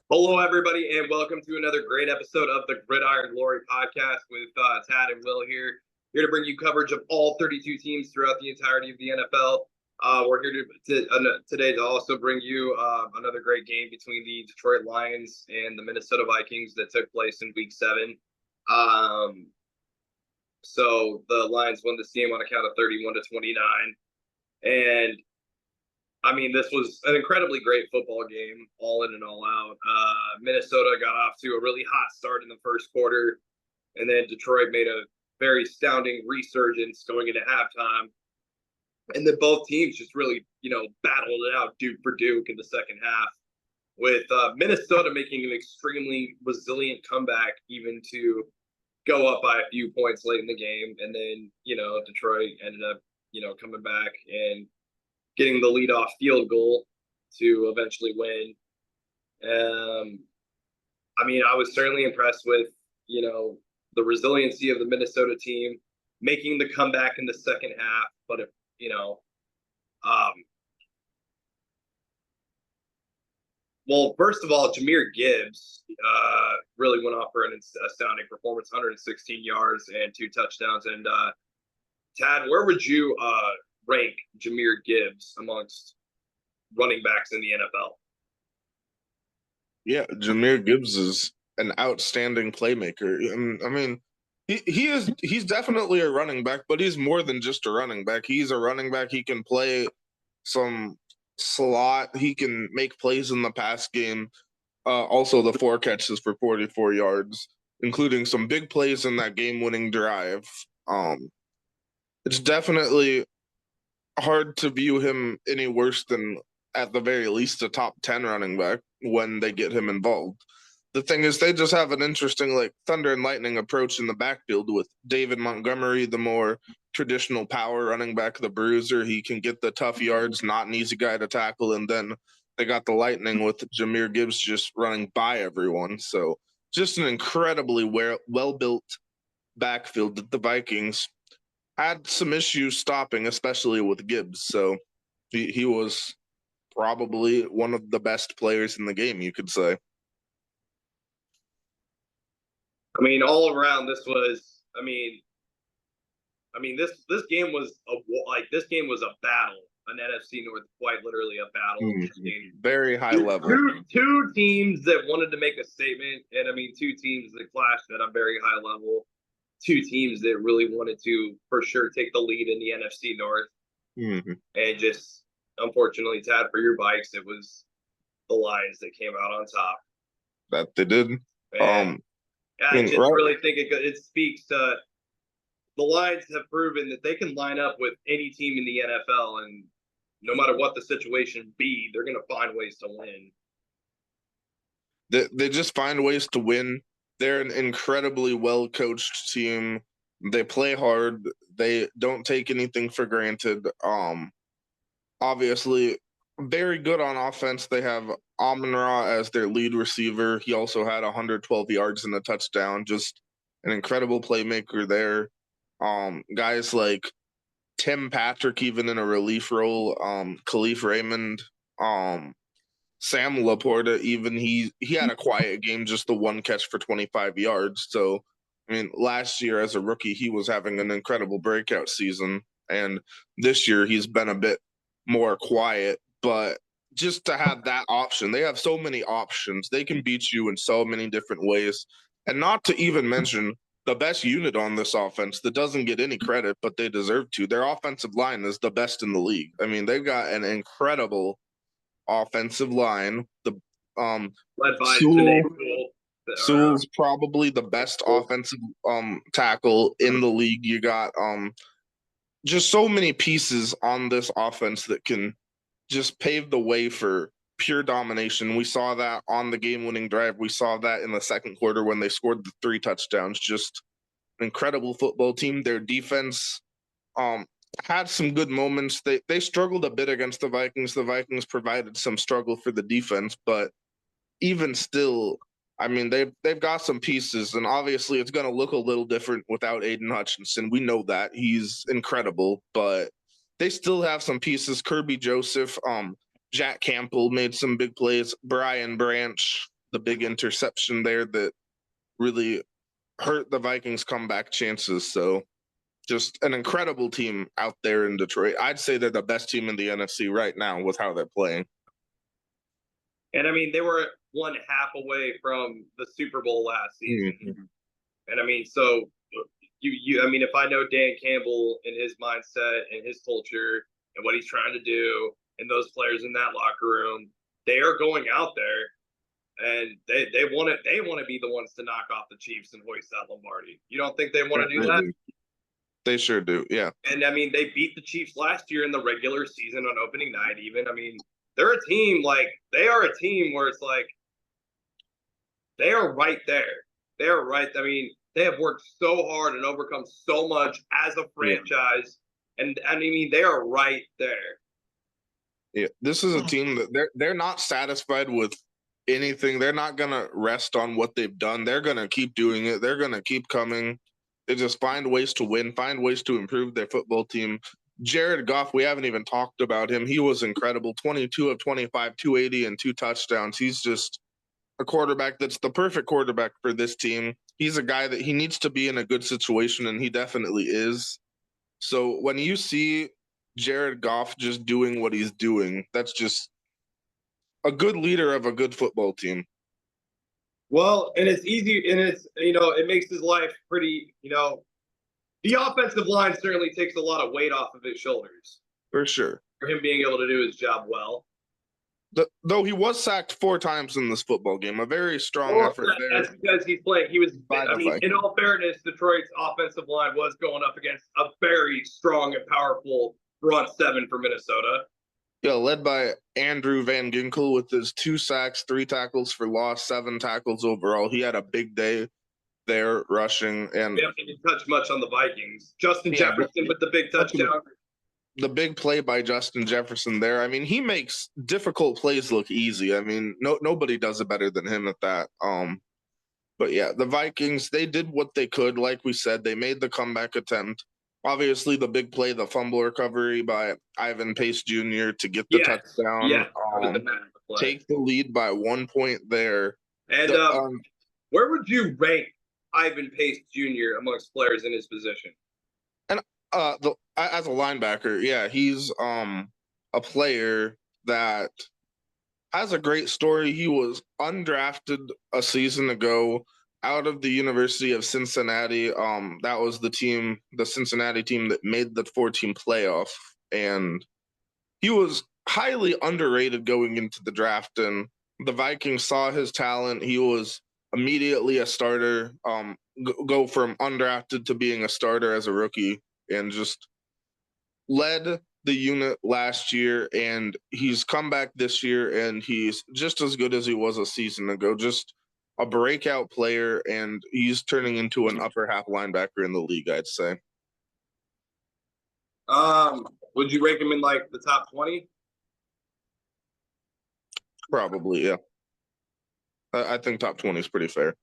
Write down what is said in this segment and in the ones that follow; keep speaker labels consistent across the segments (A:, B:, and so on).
A: Hello, everybody, and welcome to another great episode of the Gridiron Glory podcast with Tad and Will here to bring you coverage of all 32 teams throughout the entirety of the NFL. We're here today to also bring you another great game between the Detroit Lions and the Minnesota Vikings that took place in Week 7. So the Lions won this game on a count of 31-29, and I mean, this was an incredibly great football game, all in and all out. Minnesota got off to a really hot start in the first quarter, and then Detroit made a very astounding resurgence going into halftime. And then both teams just really, battled it out Duke for Duke in the second half, with Minnesota making an extremely resilient comeback, even to go up by a few points late in the game. And then, Detroit ended up, coming back and getting the leadoff field goal to eventually win. I was certainly impressed with, the resiliency of the Minnesota team making the comeback in the second half. But, well, first of all, Jahmyr Gibbs really went off for an astounding performance, 116 yards and 2 touchdowns. And Tad, where would you rank Jahmyr Gibbs amongst running backs in the NFL?
B: Yeah, Jahmyr Gibbs is an outstanding playmaker. I mean, he's definitely a running back, but he's more than just a running back. He's a running back. He can play some slot. He can make plays in the pass game. Also, the 4 catches for 44 yards, including some big plays in that game-winning drive. It's definitely hard to view him any worse than, at the very least, a top 10 running back when they get him involved. The thing is, they just have an interesting, thunder and lightning approach in the backfield with David Montgomery, the more traditional power running back, the bruiser. He can get the tough yards, not an easy guy to tackle. And then they got the lightning with Jahmyr Gibbs just running by everyone. So just an incredibly well-built backfield that the Vikings had some issues stopping, especially with Gibbs. So he was probably one of the best players in the game, you could say.
A: I mean, all around, this was. This game was a battle, an NFC North, quite literally a battle.
B: Very high level.
A: Two teams that wanted to make a statement, and two teams that clashed at a very high level. Two teams that really wanted to, for sure, take the lead in the NFC North. And just, unfortunately, Tad, for your bikes, it was the Lions that came out on top.
B: That they did.
A: Really think it speaks to the Lions have proven that they can line up with any team in the NFL, and no matter what the situation be, they're going to find ways to win.
B: They just find ways to win. They're an incredibly well-coached team. They play hard. They don't take anything for granted. Obviously, very good on offense. They have Amon-Ra as their lead receiver. He also had 112 yards and a touchdown. Just an incredible playmaker there. Guys like Tim Patrick, even in a relief role. Khalif Raymond. Sam Laporta, even he had a quiet game, just the 1 catch for 25 yards. So, last year as a rookie, he was having an incredible breakout season. And this year he's been a bit more quiet. But just to have that option, they have so many options. They can beat you in so many different ways. And not to even mention the best unit on this offense that doesn't get any credit, but they deserve to. Their offensive line is the best in the league. They've got an incredible offensive line. The
A: led by
B: Sewell's probably the best offensive tackle in the league. You got just so many pieces on this offense that can just pave the way for pure domination. We saw that on the game-winning drive. We saw that in the second quarter when they scored the 3 touchdowns. Just an incredible football team. Their defense had some good moments. They struggled a bit against the Vikings. The Vikings provided some struggle for the defense, but even still, they've got some pieces, and obviously it's going to look a little different without Aiden Hutchinson. We know that. He's incredible, but they still have some pieces. Kirby Joseph, Jack Campbell made some big plays. Brian Branch, the big interception there that really hurt the Vikings' comeback chances. So just an incredible team out there in Detroit. I'd say they're the best team in the NFC right now with how they're playing.
A: And I mean, they were 1/2 away from the Super Bowl last season.
B: Mm-hmm.
A: And I mean, so I mean, if I know Dan Campbell and his mindset and his culture and what he's trying to do, and those players in that locker room, they are going out there and they want to be the ones to knock off the Chiefs and hoist that Lombardi. You don't think they want to do that?
B: They sure do, yeah.
A: And I mean, they beat the Chiefs last year in the regular season on opening night. Even I mean, they're a team they are a team where it's like they are right there. They are right. I mean, they have worked so hard and overcome so much as a franchise, and I mean, they are right there.
B: Yeah, this is a team that they're not satisfied with anything. They're not gonna rest on what they've done. They're gonna keep doing it. They're gonna keep coming. They just find ways to win, find ways to improve their football team. Jared Goff, we haven't even talked about him. He was incredible. 22 of 25, 280 and 2 touchdowns. He's just a quarterback that's the perfect quarterback for this team. He's a guy that he needs to be in a good situation, and he definitely is. So when you see Jared Goff just doing what he's doing, that's just a good leader of a good football team.
A: Well, and it's easy, and it's it makes his life pretty. The offensive line certainly takes a lot of weight off of his shoulders
B: For sure.
A: for him being able to do his job well.
B: Though he was sacked 4 times in this football game, a very strong effort there.
A: That's because he's playing. He was.
B: By
A: I
B: the
A: mean, in
B: Vikings.
A: all fairness, Detroit's offensive line was going up against a very strong and powerful front seven for Minnesota.
B: Yeah, led by Andrew Van Ginkel with his 2 sacks, 3 tackles for loss, 7 tackles overall. He had a big day there rushing, and
A: We haven't even touched much on the Vikings. Justin Jefferson with the big touchdown.
B: The big play by Justin Jefferson there. I mean, he makes difficult plays look easy. I mean, nobody does it better than him at that. But yeah, the Vikings, they did what they could. Like we said, they made the comeback attempt. Obviously, the big play, the fumble recovery by Ivan Pace Jr. to get the touchdown.
A: Yeah,
B: Take the lead by 1 point there.
A: And where would you rank Ivan Pace Jr. amongst players in his position?
B: And as a linebacker, yeah, he's a player that has a great story. He was undrafted a season ago out of the University of Cincinnati. That was the Cincinnati team that made the 4-team playoff, and he was highly underrated going into the draft, and the Vikings saw his talent. He was immediately a starter, go from undrafted to being a starter as a rookie, and just led the unit last year, and he's come back this year, and he's just as good as he was a season ago. Just a breakout player, and he's turning into an upper half linebacker in the league, I'd say.
A: Would you rank him in like the top 20?
B: Probably, yeah. I think top 20 is pretty fair.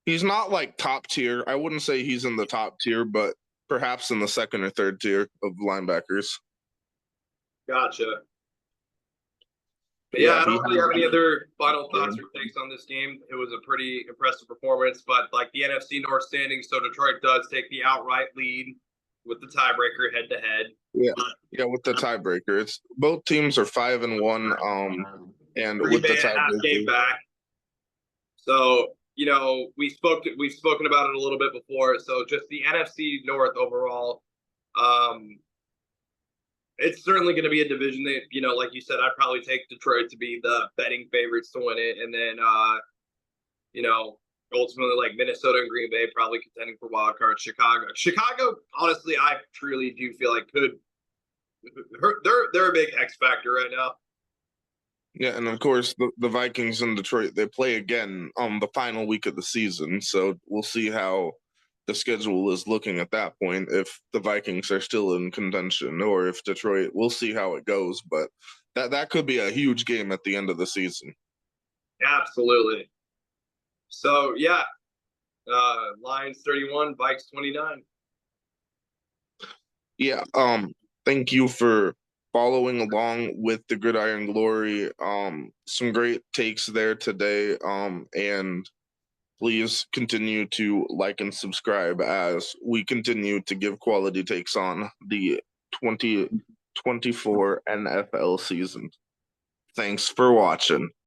B: He's not like top tier. I wouldn't say he's in the top tier, but perhaps in the second or third tier of linebackers.
A: Gotcha. But yeah, I don't really have any other final thoughts or takes on this game. It was a pretty impressive performance, but like the NFC North standings, so Detroit does take the outright lead with the tiebreaker head to head.
B: Yeah, with the tiebreaker. It's both teams are 5-1. And
A: Green
B: with
A: Bay
B: the
A: half game back. So we've spoken about it a little bit before. So just the NFC North overall, it's certainly going to be a division that like you said, I'd probably take Detroit to be the betting favorites to win it, and then ultimately like Minnesota and Green Bay probably contending for wild card. Chicago, honestly, I truly do feel like they're a big X factor right now.
B: Yeah, and of course the Vikings in Detroit, they play again on the final week of the season, so we'll see how the schedule is looking at that point, if the Vikings are still in contention, or if Detroit, we'll see how it goes, but that could be a huge game at the end of the season.
A: Absolutely. So yeah, Lions 31, Vikes 29.
B: Yeah, thank you for following along with the Gridiron Glory. Some great takes there today. And please continue to like and subscribe as we continue to give quality takes on the 2024 NFL season. Thanks for watching.